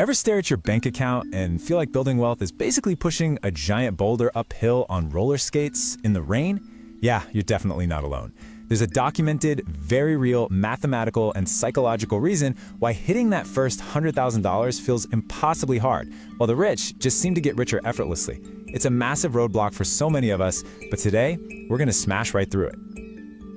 Ever stare at your bank account and feel like building wealth is basically pushing a giant boulder uphill on roller skates in the rain? Yeah, you're definitely not alone. There's a documented, very real mathematical and psychological reason why hitting that first $100,000 feels impossibly hard, while the rich just seem to get richer effortlessly. It's a massive roadblock for so many of us, but today, we're gonna smash right through it.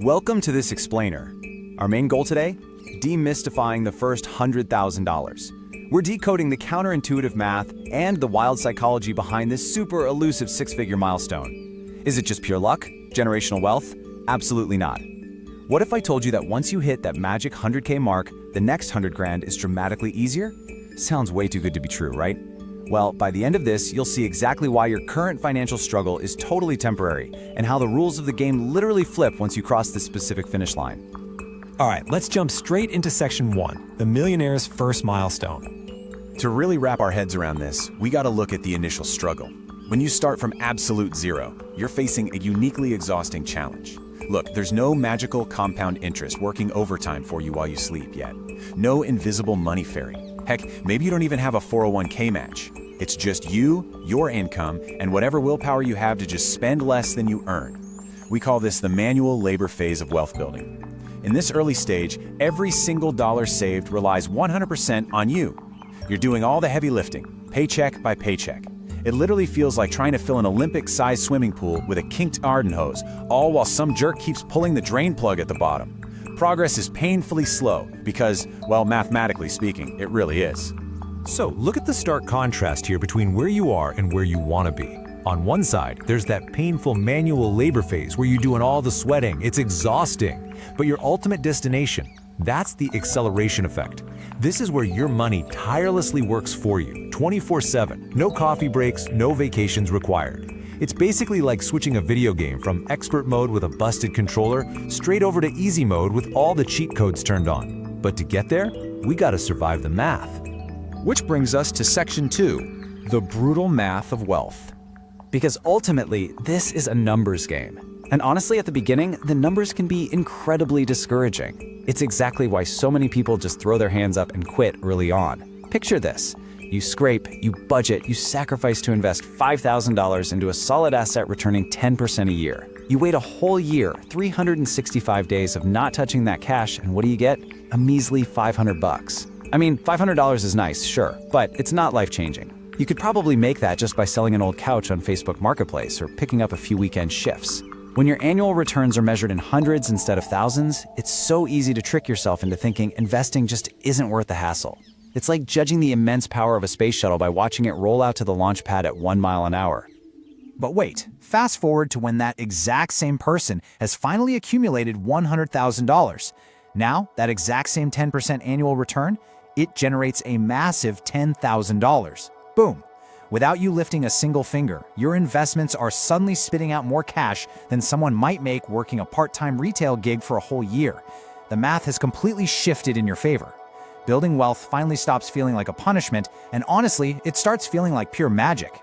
Welcome to this explainer. Our main goal today? Demystifying the first $100,000. We're decoding the counterintuitive math and the wild psychology behind this super elusive six-figure milestone. Is it just pure luck? Generational wealth? Absolutely not. What if I told you that once you hit that magic 100K mark, the next 100 grand is dramatically easier? Sounds way too good to be true, right? Well, by the end of this, you'll see exactly why your current financial struggle is totally temporary and how the rules of the game literally flip once you cross this specific finish line. All right, let's jump straight into section 1, the millionaire's first milestone. To really wrap our heads around this, we gotta look at the initial struggle. When you start from absolute zero, you're facing a uniquely exhausting challenge. Look, there's no magical compound interest working overtime for you while you sleep yet. No invisible money fairy. Heck, maybe you don't even have a 401k match. It's just you, your income, and whatever willpower you have to just spend less than you earn. We call this the manual labor phase of wealth building. In this early stage, every single dollar saved relies 100% on you. You're doing all the heavy lifting, paycheck by paycheck. It literally feels like trying to fill an Olympic-sized swimming pool with a kinked garden hose, all while some jerk keeps pulling the drain plug at the bottom. Progress is painfully slow because, well, mathematically speaking, it really is. So look at the stark contrast here between where you are and where you want to be. On one side, there's that painful manual labor phase where you're doing all the sweating. It's exhausting. But your ultimate destination, that's the acceleration effect. This is where your money tirelessly works for you, 24/7. No coffee breaks, no vacations required. It's basically like switching a video game from expert mode with a busted controller straight over to easy mode with all the cheat codes turned on. But to get there, we gotta survive the math. Which brings us to section 2, the brutal math of wealth. Because ultimately, this is a numbers game. And honestly, at the beginning, the numbers can be incredibly discouraging. It's exactly why so many people just throw their hands up and quit early on. Picture this. You scrape, you budget, you sacrifice to invest $5,000 into a solid asset returning 10% a year. You wait a whole year, 365 days of not touching that cash, and what do you get? A measly $500. I mean, $500 is nice, sure, but it's not life-changing. You could probably make that just by selling an old couch on Facebook Marketplace or picking up a few weekend shifts. When your annual returns are measured in hundreds instead of thousands, it's so easy to trick yourself into thinking investing just isn't worth the hassle. It's like judging the immense power of a space shuttle by watching it roll out to the launch pad at 1 mile an hour. But wait, fast forward to when that exact same person has finally accumulated $100,000. Now, that exact same 10% annual return, it generates a massive $10,000. Boom. Without you lifting a single finger, your investments are suddenly spitting out more cash than someone might make working a part-time retail gig for a whole year. The math has completely shifted in your favor. Building wealth finally stops feeling like a punishment, and honestly, it starts feeling like pure magic.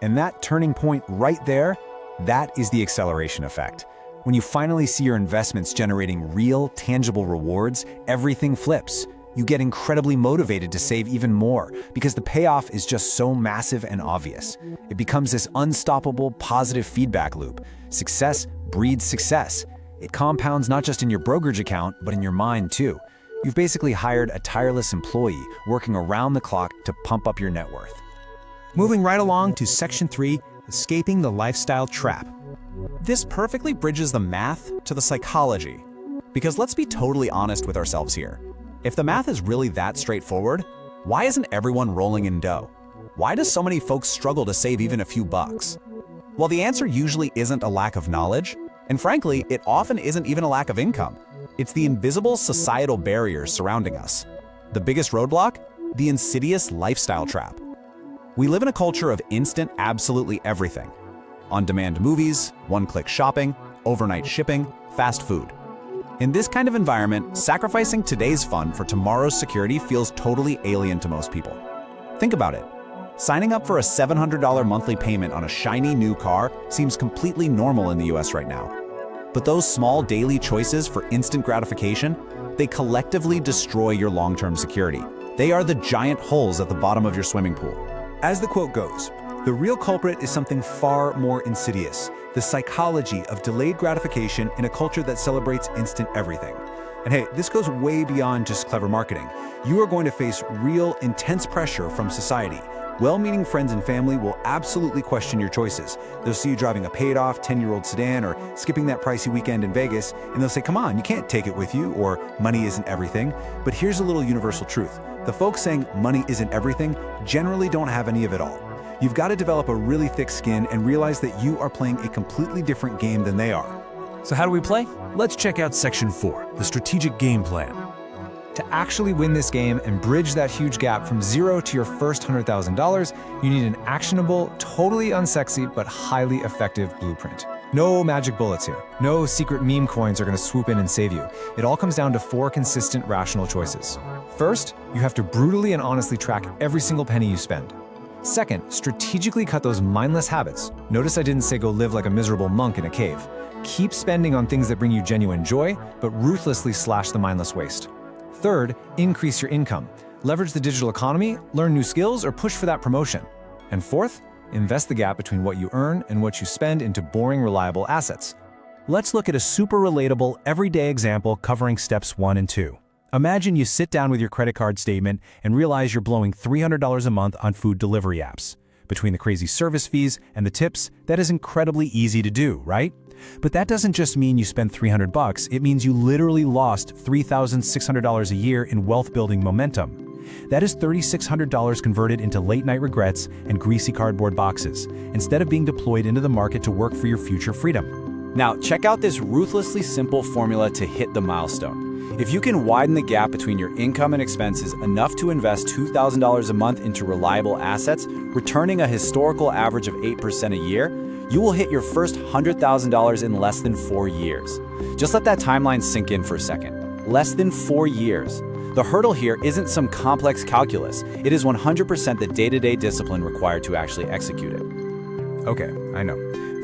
And that turning point right there, that is the acceleration effect. When you finally see your investments generating real, tangible rewards, everything flips. You get incredibly motivated to save even more because the payoff is just so massive and obvious. It becomes this unstoppable positive feedback loop. Success breeds success. It compounds not just in your brokerage account, but in your mind too. You've basically hired a tireless employee working around the clock to pump up your net worth. Moving right along to section 3, escaping the lifestyle trap. This perfectly bridges the math to the psychology. Because let's be totally honest with ourselves here. If the math is really that straightforward, why isn't everyone rolling in dough? Why do so many folks struggle to save even a few bucks? Well, the answer usually isn't a lack of knowledge, and frankly, it often isn't even a lack of income. It's the invisible societal barriers surrounding us. The biggest roadblock? The insidious lifestyle trap. We live in a culture of instant absolutely everything. On-demand movies, one-click shopping, overnight shipping, fast food. In this kind of environment, sacrificing today's fun for tomorrow's security feels totally alien to most people. Think about it. Signing up for a $700 monthly payment on a shiny new car seems completely normal in the US right now. But those small daily choices for instant gratification, they collectively destroy your long-term security. They are the giant holes at the bottom of your swimming pool. As the quote goes, the real culprit is something far more insidious, the psychology of delayed gratification in a culture that celebrates instant everything. And hey, this goes way beyond just clever marketing. You are going to face real, intense pressure from society. Well-meaning friends and family will absolutely question your choices. They'll see you driving a paid-off 10-year-old sedan or skipping that pricey weekend in Vegas, and they'll say, come on, you can't take it with you, or money isn't everything. But here's a little universal truth. The folks saying money isn't everything generally don't have any of it all. You've got to develop a really thick skin and realize that you are playing a completely different game than they are. So how do we play? Let's check out Section 4, the strategic game plan. To actually win this game and bridge that huge gap from zero to your first $100,000, you need an actionable, totally unsexy, but highly effective blueprint. No magic bullets here. No secret meme coins are going to swoop in and save you. It all comes down to 4 consistent, rational choices. First, you have to brutally and honestly track every single penny you spend. Second, strategically cut those mindless habits. Notice I didn't say go live like a miserable monk in a cave. Keep spending on things that bring you genuine joy, but ruthlessly slash the mindless waste. Third, increase your income. Leverage the digital economy, learn new skills, or push for that promotion. And fourth, invest the gap between what you earn and what you spend into boring, reliable assets. Let's look at a super relatable, everyday example covering steps 1 and 2. Imagine you sit down with your credit card statement and realize you're blowing $300 a month on food delivery apps. Between the crazy service fees and the tips, that is incredibly easy to do, right? But that doesn't just mean you spend $300, it means you literally lost $3,600 a year in wealth-building momentum. That is $3,600 converted into late-night regrets and greasy cardboard boxes, instead of being deployed into the market to work for your future freedom. Now, check out this ruthlessly simple formula to hit the milestone. If you can widen the gap between your income and expenses enough to invest $2,000 a month into reliable assets, returning a historical average of 8% a year, you will hit your first $100,000 in less than 4 years. Just let that timeline sink in for a second. Less than 4 years. The hurdle here isn't some complex calculus. It is 100% the day-to-day discipline required to actually execute it. Okay, I know.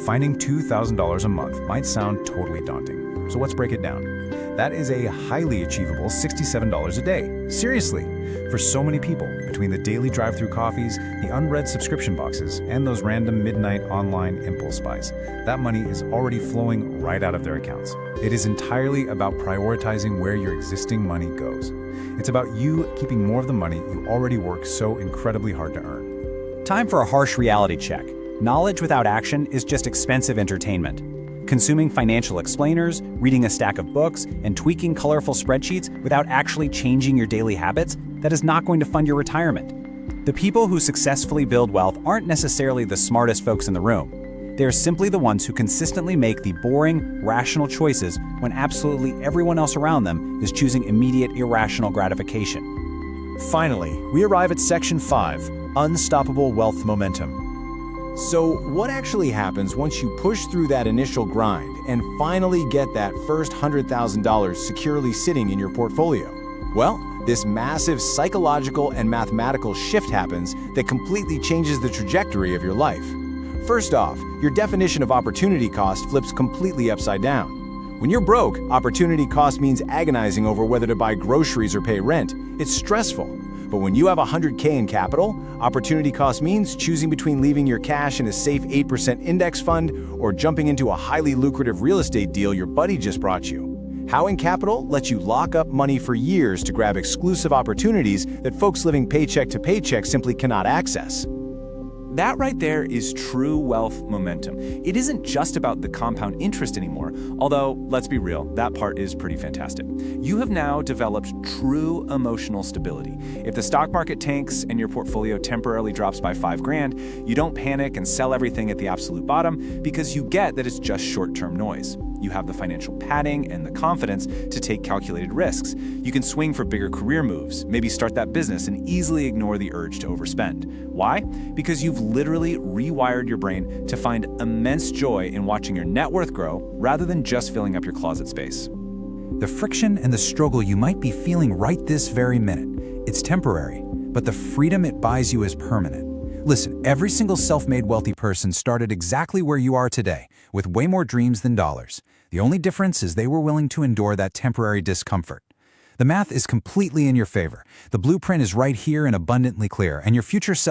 Finding $2,000 a month might sound totally daunting. So let's break it down. That is a highly achievable $67 a day. Seriously, for so many people, between the daily drive-through coffees, the unread subscription boxes, and those random midnight online impulse buys, that money is already flowing right out of their accounts. It is entirely about prioritizing where your existing money goes. It's about you keeping more of the money you already work so incredibly hard to earn. Time for a harsh reality check. Knowledge without action is just expensive entertainment. Consuming financial explainers, reading a stack of books, and tweaking colorful spreadsheets without actually changing your daily habits, that is not going to fund your retirement. The people who successfully build wealth aren't necessarily the smartest folks in the room. They are simply the ones who consistently make the boring, rational choices when absolutely everyone else around them is choosing immediate, irrational gratification. Finally, we arrive at Section 5, Unstoppable Wealth Momentum. So what actually happens once you push through that initial grind and finally get that first $100,000 securely sitting in your portfolio? Well, this massive psychological and mathematical shift happens that completely changes the trajectory of your life. First off, your definition of opportunity cost flips completely upside down. When you're broke, opportunity cost means agonizing over whether to buy groceries or pay rent. It's stressful. But when you have $100K in capital, opportunity cost means choosing between leaving your cash in a safe 8% index fund or jumping into a highly lucrative real estate deal your buddy just brought you. Howing Capital lets you lock up money for years to grab exclusive opportunities that folks living paycheck to paycheck simply cannot access. That right there is true wealth momentum. It isn't just about the compound interest anymore, although, let's be real, that part is pretty fantastic. You have now developed true emotional stability. If the stock market tanks and your portfolio temporarily drops by $5,000, you don't panic and sell everything at the absolute bottom because you get that it's just short-term noise. You have the financial padding and the confidence to take calculated risks. You can swing for bigger career moves, maybe start that business and easily ignore the urge to overspend. Why? Because you've literally rewired your brain to find immense joy in watching your net worth grow rather than just filling up your closet space. The friction and the struggle you might be feeling right this very minute, it's temporary, but the freedom it buys you is permanent. Listen, every single self-made wealthy person started exactly where you are today, with way more dreams than dollars. The only difference is they were willing to endure that temporary discomfort. The math is completely in your favor. The blueprint is right here and abundantly clear, and your future self